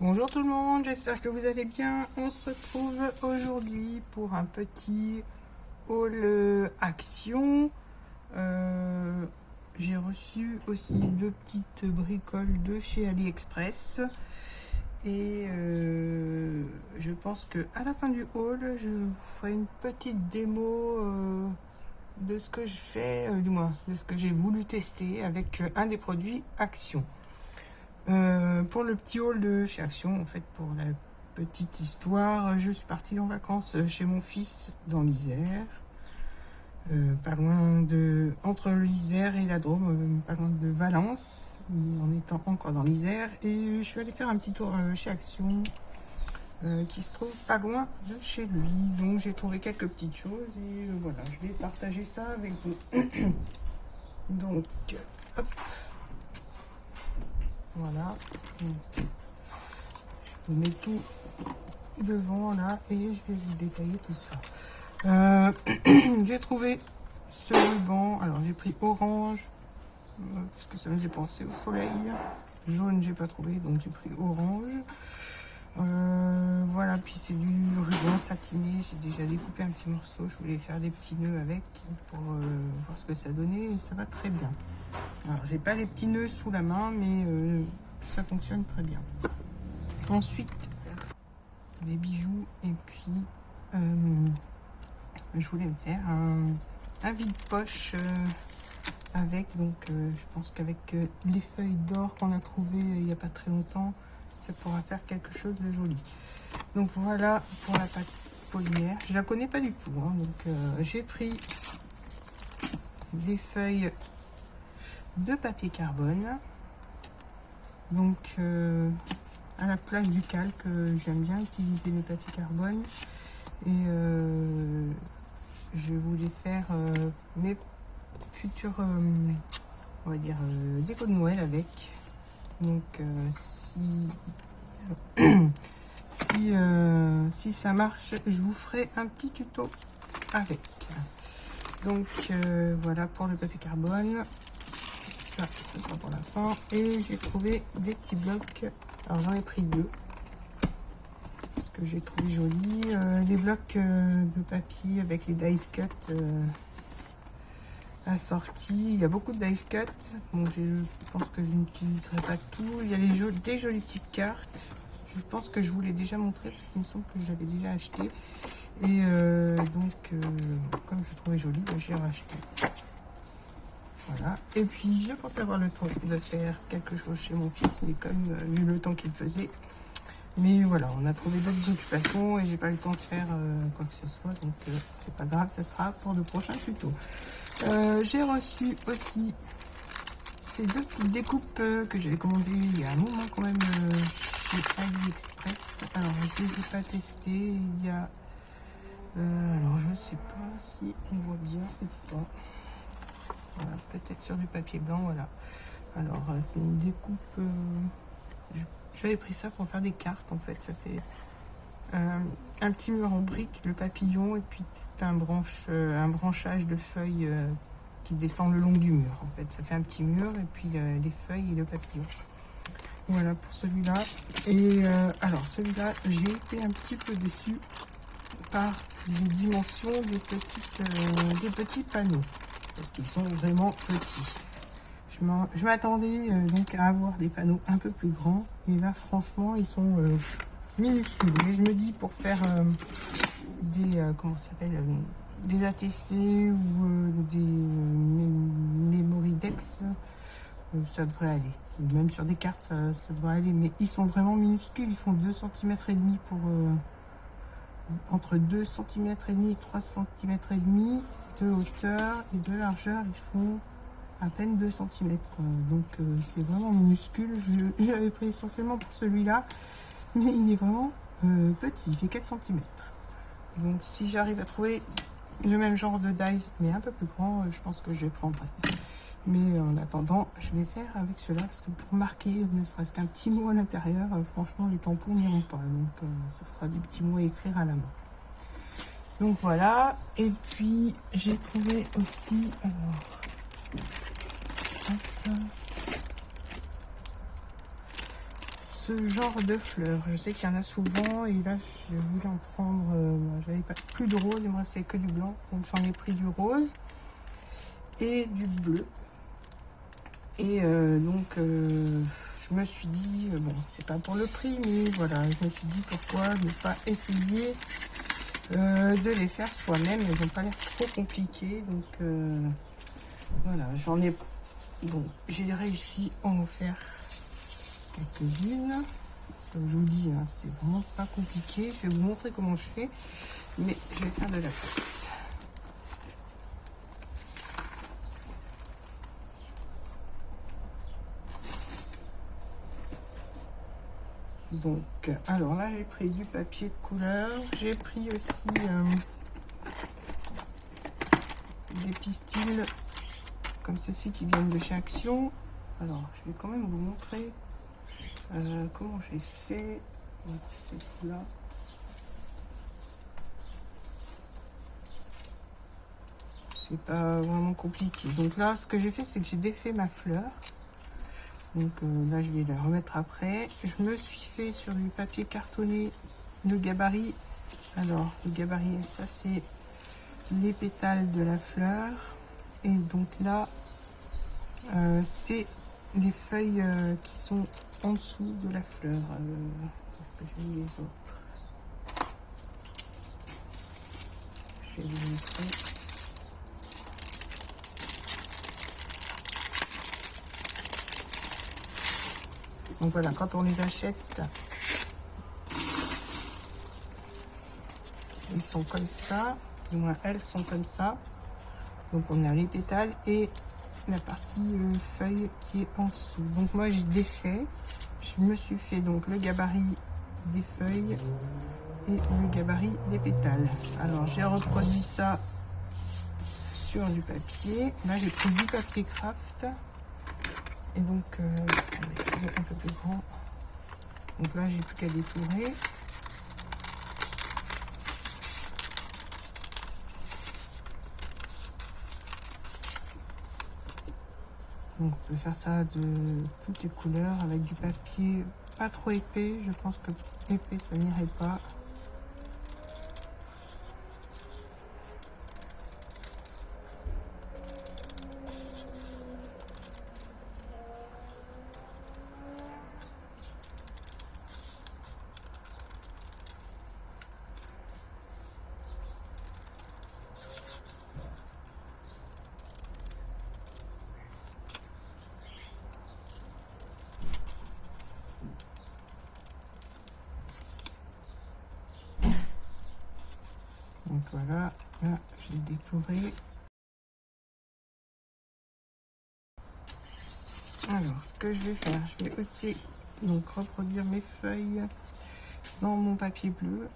Bonjour tout le monde, j'espère que vous allez bien. On se retrouve aujourd'hui pour un petit haul action. J'ai reçu aussi deux petites bricoles de chez AliExpress. Et je pense que à la fin du haul, je vous ferai une petite démo de ce que je fais, du moins de ce que j'ai voulu tester avec un des produits Action. Pour le petit haul de chez Action, en fait, pour la petite histoire, je suis partie en vacances chez mon fils dans l'Isère, pas loin de, entre l'Isère et la Drôme, pas loin de Valence, en étant encore dans l'Isère, et je suis allée faire un petit tour chez Action, qui se trouve pas loin de chez lui. Donc j'ai trouvé quelques petites choses et voilà, je vais partager ça avec vous. Donc, hop. Voilà, donc, je vous mets tout devant là et je vais vous détailler tout ça. J'ai trouvé ce ruban, alors j'ai pris orange parce que ça me faisait penser au soleil. Jaune j'ai pas trouvé, donc j'ai pris orange. Voilà, puis c'est du ruban satiné, j'ai déjà découpé un petit morceau, je voulais faire des petits nœuds avec pour voir ce que ça donnait et ça va très bien. Alors j'ai pas les petits nœuds sous la main, mais ça fonctionne très bien. Ensuite des bijoux et puis je voulais me faire un vide-poche avec, donc je pense qu'avec les feuilles d'or qu'on a trouvées il n'y a pas très longtemps, ça pourra faire quelque chose de joli. Donc voilà pour la pâte polymère, je la connais pas du tout, hein, donc j'ai pris des feuilles de papier carbone, donc à la place du calque, j'aime bien utiliser les papiers carbone et je voulais faire mes futurs on va dire déco de Noël avec. Donc si ça marche, je vous ferai un petit tuto avec. Donc voilà pour le papier carbone, ça sera pour la fin. Et j'ai trouvé des petits blocs, alors j'en ai pris deux parce que j'ai trouvé joli, les blocs de papier avec les dice cut assortis. Il y a beaucoup de dice cut, bon, je pense que je n'utiliserai pas tout. Il y a des jolies petites cartes, je pense que je vous l'ai déjà montré parce qu'il me semble que j'avais déjà acheté. Et donc comme je trouvais joli, j'ai racheté. Voilà. Et puis je pensais avoir le temps de faire quelque chose chez mon fils, mais comme vu le temps qu'il faisait, mais voilà, on a trouvé d'autres occupations et j'ai pas eu le temps de faire quoi que ce soit, donc c'est pas grave, ça sera pour le prochain tuto. J'ai reçu aussi ces deux petites découpes que j'avais commandées il y a un moment quand même chez AliExpress. Alors je les ai pas testées, il y a alors je sais pas si on voit bien ou pas. Voilà, peut-être sur du papier blanc, voilà. Alors c'est une découpe, j'avais pris ça pour faire des cartes en fait. Ça fait un petit mur en briques, le papillon, et puis tout un branchage de feuilles qui descend le long du mur en fait. Ça fait un petit mur et puis les feuilles et le papillon. Voilà pour celui-là. Et alors celui-là, j'ai été un petit peu déçue par les dimensions des petits panneaux, parce qu'ils sont vraiment petits. Je m'attendais donc à avoir des panneaux un peu plus grands, et là franchement ils sont minuscules. Mais je me dis pour faire des comment ça s'appelle, des ATC ou des Memoridex, ça devrait aller. Même sur des cartes ça devrait aller, mais ils sont vraiment minuscules. Ils font 2 cm et demi pour entre 2 cm et demi et 3 cm et demi de hauteur, et de largeur ils font à peine 2 cm. Donc c'est vraiment minuscule. Je l'avais pris essentiellement pour celui-là, mais il est vraiment petit, il fait 4 cm. Donc si j'arrive à trouver le même genre de dice mais un peu plus grand, je pense que je prendrai. Mais en attendant, je vais faire avec cela, parce que pour marquer ne serait-ce qu'un petit mot à l'intérieur, franchement les tampons n'iront pas. Donc ce sera des petits mots à écrire à la main. Donc voilà. Et puis j'ai trouvé aussi, alors, ce genre de fleurs. Je sais qu'il y en a souvent et là je voulais en prendre, j'avais pas plus de rose, il me restait que du blanc, donc j'en ai pris du rose et du bleu. Et je me suis dit, bon, c'est pas pour le prix, mais voilà, je me suis dit pourquoi ne pas essayer de les faire soi-même. Ils n'ont pas l'air trop compliqués, donc voilà, j'en ai, bon, j'ai réussi à en faire quelques-unes. Comme je vous dis, hein, c'est vraiment pas compliqué. Je vais vous montrer comment je fais, mais je vais faire de la place. Donc, alors là, j'ai pris du papier de couleur. J'ai pris aussi des pistils comme ceci qui viennent de chez Action. Alors, je vais quand même vous montrer comment j'ai fait. C'est là. C'est pas vraiment compliqué. Donc là, ce que j'ai fait, c'est que j'ai défait ma fleur. Donc là, je vais la remettre après. Je me suis fait sur du papier cartonné le gabarit. Alors, le gabarit, ça c'est les pétales de la fleur. Et donc là, c'est les feuilles qui sont en dessous de la fleur. Est-ce que j'ai mis les autres? Je vais vous montrer. Donc voilà, quand on les achète, ils sont comme ça, du moins elles sont comme ça. Donc on a les pétales et la partie feuille qui est en dessous. Donc moi j'ai défait, je me suis fait donc le gabarit des feuilles et le gabarit des pétales. Alors j'ai reproduit ça sur du papier. Là j'ai pris du papier craft et donc un peu plus grand. Donc là j'ai plus qu'à détourer. Donc on peut faire ça de toutes les couleurs avec du papier pas trop épais. Je pense que épais ça n'irait pas. Donc voilà, là j'ai détouré. Alors ce que je vais faire, je vais aussi donc reproduire mes feuilles dans mon papier bleu.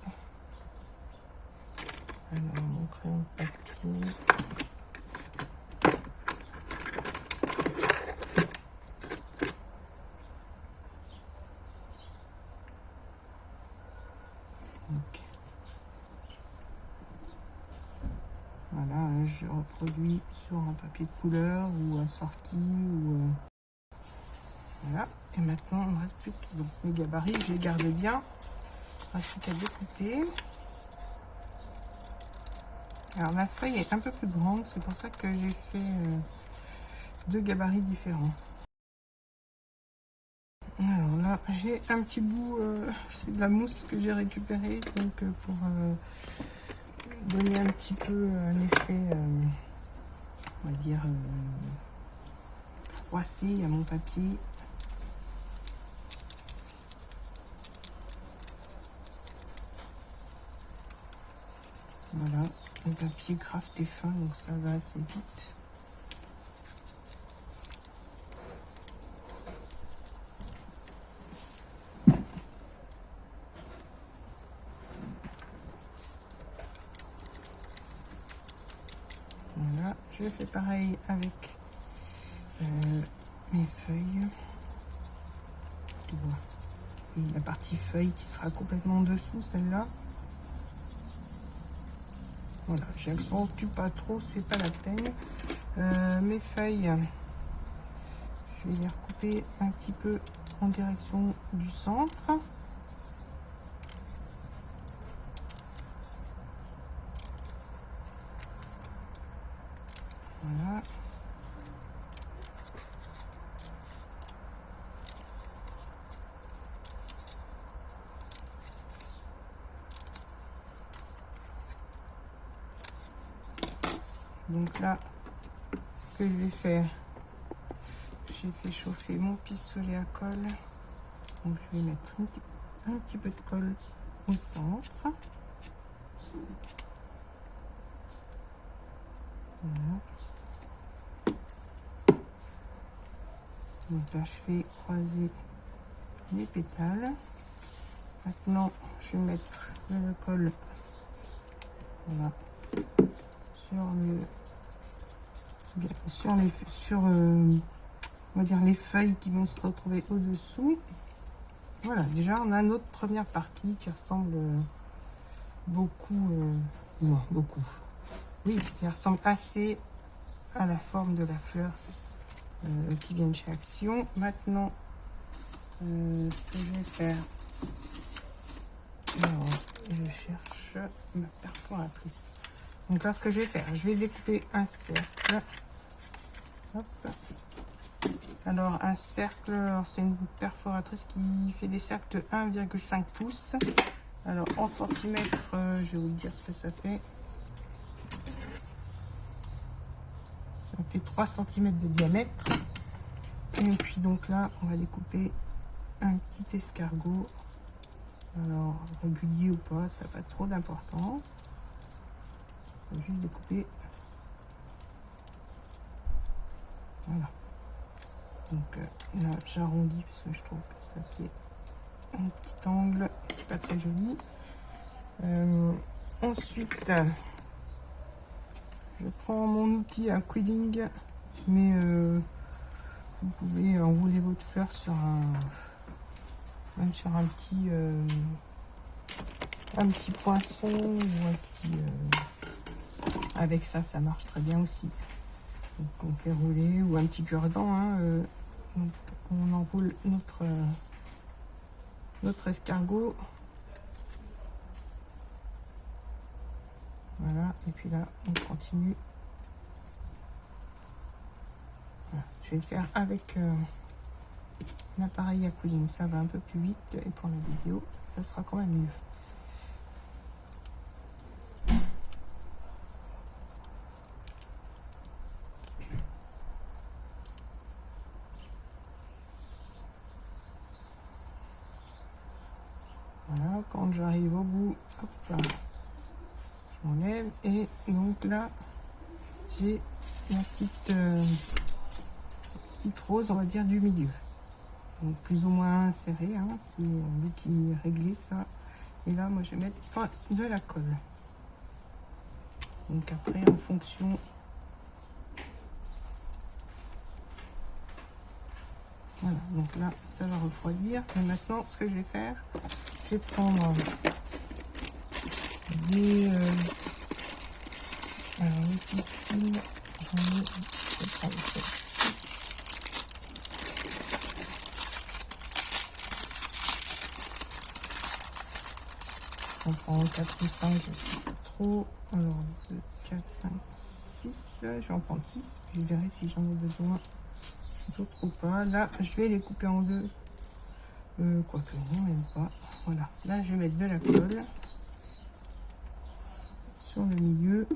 Alors mon crayon de papier. Donc, voilà, je reproduis sur un papier de couleur ou assorti ou voilà. Et maintenant il ne reste plus que donc mes gabarits, je les garde bien. Il ne reste plus qu'à découper. Alors ma feuille est un peu plus grande, c'est pour ça que j'ai fait deux gabarits différents. Alors là j'ai un petit bout, c'est de la mousse que j'ai récupérée, donc pour donner un petit peu un effet, on va dire, froissé à mon papier. Voilà, le papier craft est fin, donc ça va assez vite. Voilà, je fais pareil avec mes feuilles. Tu vois, et la partie feuille qui sera complètement en dessous, celle-là. Voilà, j'accentue pas trop, c'est pas la peine. Mes feuilles, je vais les recouper un petit peu en direction du centre. Voilà. Donc là, ce que je vais faire, j'ai fait chauffer mon pistolet à colle. Donc je vais mettre un petit peu de colle au centre. Voilà. Donc là, je fais croiser les pétales. Maintenant, je vais mettre le colle, voilà, on va dire les feuilles qui vont se retrouver au-dessous. Voilà, déjà on a notre première partie qui ressemble beaucoup, non, beaucoup, oui, qui ressemble assez à la forme de la fleur qui vient de chez Action. Maintenant, ce que je vais faire, alors, je cherche ma perforatrice. Donc là, ce que je vais faire, je vais découper un cercle. Hop. Alors, un cercle, c'est une perforatrice qui fait des cercles de 1,5 pouces. Alors, en centimètres, je vais vous dire ce que ça fait. Ça fait 3 cm de diamètre. Et puis, donc là, on va découper un petit escargot. Alors, régulier ou pas, ça n'a pas trop d'importance. On va juste découper. Voilà. Donc là, j'arrondis parce que je trouve que ça fait un petit angle. C'est pas très joli. Ensuite, je prends mon outil à quilling, mais vous pouvez enrouler votre fleur sur même sur un petit poinçon ou un petit. Avec ça, ça marche très bien aussi. Donc on fait rouler, ou un petit cure-dent. Hein, donc on enroule notre escargot. Voilà, et puis là, on continue. Voilà. Je vais le faire avec l'appareil à quilling. Ça va un peu plus vite, et pour la vidéo, ça sera quand même mieux. Voilà, quand j'arrive au bout, hop là, j'enlève, et donc là, j'ai la petite rose, on va dire, du milieu. Donc plus ou moins serré, hein, si on veut qu'il régler ça. Et là, moi, je vais mettre de la colle. Donc après, en fonction... Voilà, donc là, ça va refroidir. Et maintenant, ce que je vais faire, je vais prendre des... alors, les pistils, j'en ai... Je vais prendre celle-ci. On prend 4 ou 5, je sais pas trop. Alors, 2, 4, 5, 6. Je vais en prendre 6. Je verrai si j'en ai besoin d'autres ou pas. Là, je vais les couper en deux. Quoique, non, même pas. Voilà. Là, je vais mettre de la colle sur le milieu.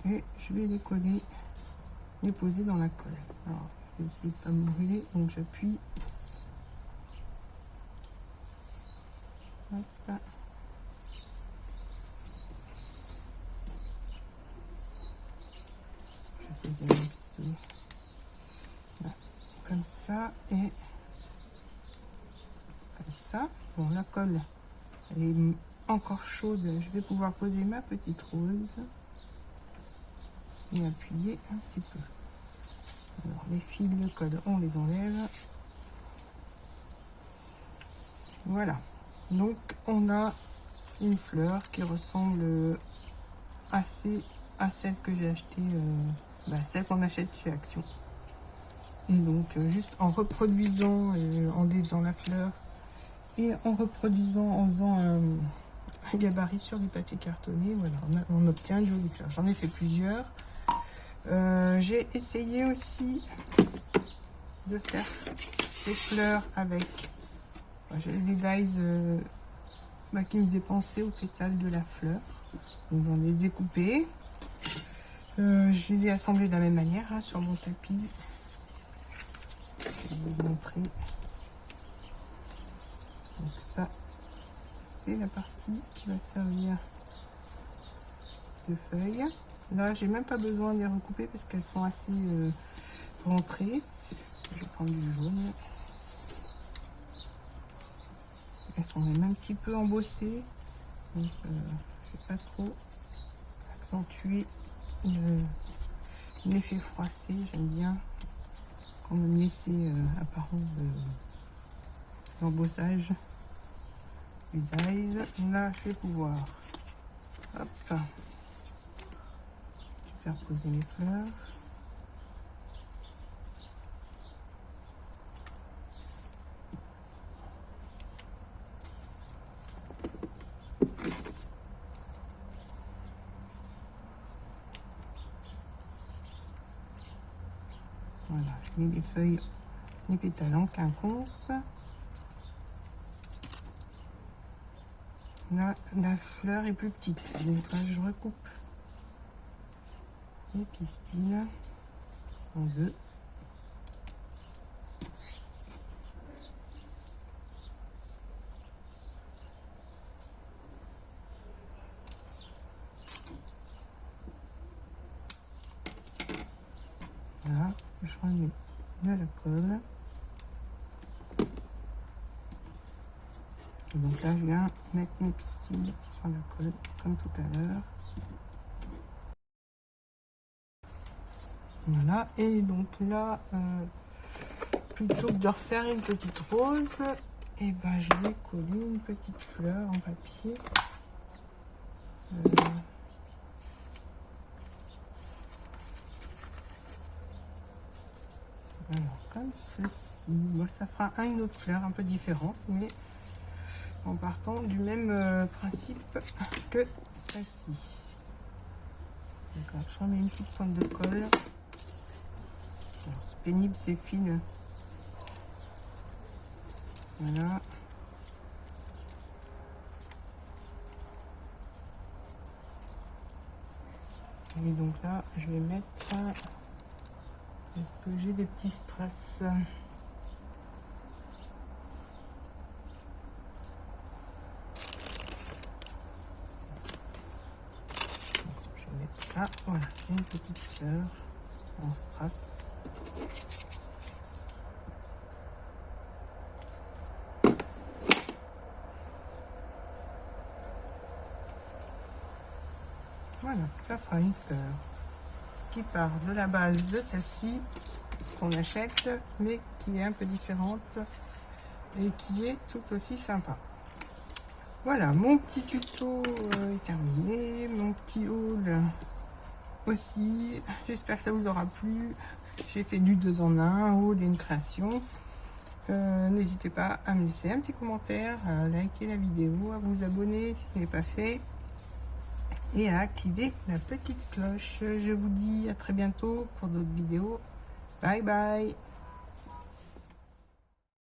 Et je vais les coller, les poser dans la colle. Alors, je vais essayer de ne pas me brûler. Donc, j'appuie. Hop là. Je fais bien mon pistolet. Voilà. Comme ça et comme ça. Bon, la colle, elle est encore chaude. Je vais pouvoir poser ma petite rose et appuyer un petit peu. Alors, les fils de colle, on les enlève. Voilà. Donc, on a une fleur qui ressemble assez à celle que j'ai achetée, celle qu'on achète chez Action. Et donc, juste en reproduisant, en défaisant la fleur, et en reproduisant, en faisant un gabarit sur du papier cartonné, voilà, on obtient une jolie fleur. J'en ai fait plusieurs. J'ai essayé aussi de faire ces fleurs avec, j'ai des dies qui me faisaient penser aux pétales de la fleur. Donc j'en ai découpé. Je les ai assemblés de la même manière hein, sur mon tapis. Je vais vous montrer. Donc ça, c'est la partie qui va servir de feuilles. Là, j'ai même pas besoin de les recouper parce qu'elles sont assez rentrées. Je vais prendre du jaune. Elles sont même un petit peu embossées. Donc, je ne vais pas trop accentuer l'effet froissé. J'aime bien quand même laisser apparence d'embossage du dies. Là, je vais pouvoir hop, faire poser mes fleurs. Voilà, je mets les feuilles, les pétales en quinconce. Là, la fleur est plus petite, donc là, je recoupe les pistils en deux. Là, je remets de la colle. Et donc là, je viens mettre mes pistils sur la colle, comme tout à l'heure. Voilà, et donc là, plutôt que de refaire une petite rose, et ben je vais coller une petite fleur en papier. Alors, comme ceci. Bon, ça fera une autre fleur un peu différente, mais en partant du même principe que celle-ci. Donc là, je remets une petite pointe de colle. C'est pénible, c'est fine. Voilà. Et donc là, je vais mettre... Est-ce que j'ai des petits strass? Je vais mettre ça. Voilà, une petite fleur en strass. Voilà, ça fera une fleur qui part de la base de celle-ci qu'on achète, mais qui est un peu différente et qui est tout aussi sympa. Voilà, mon petit tuto est terminé, mon petit haul aussi. J'espère que ça vous aura plu. J'ai fait du 2 en 1, un haul et une création. N'hésitez pas à me laisser un petit commentaire, à liker la vidéo, à vous abonner si ce n'est pas fait et à activer la petite cloche. Je vous dis à très bientôt pour d'autres vidéos. Bye bye.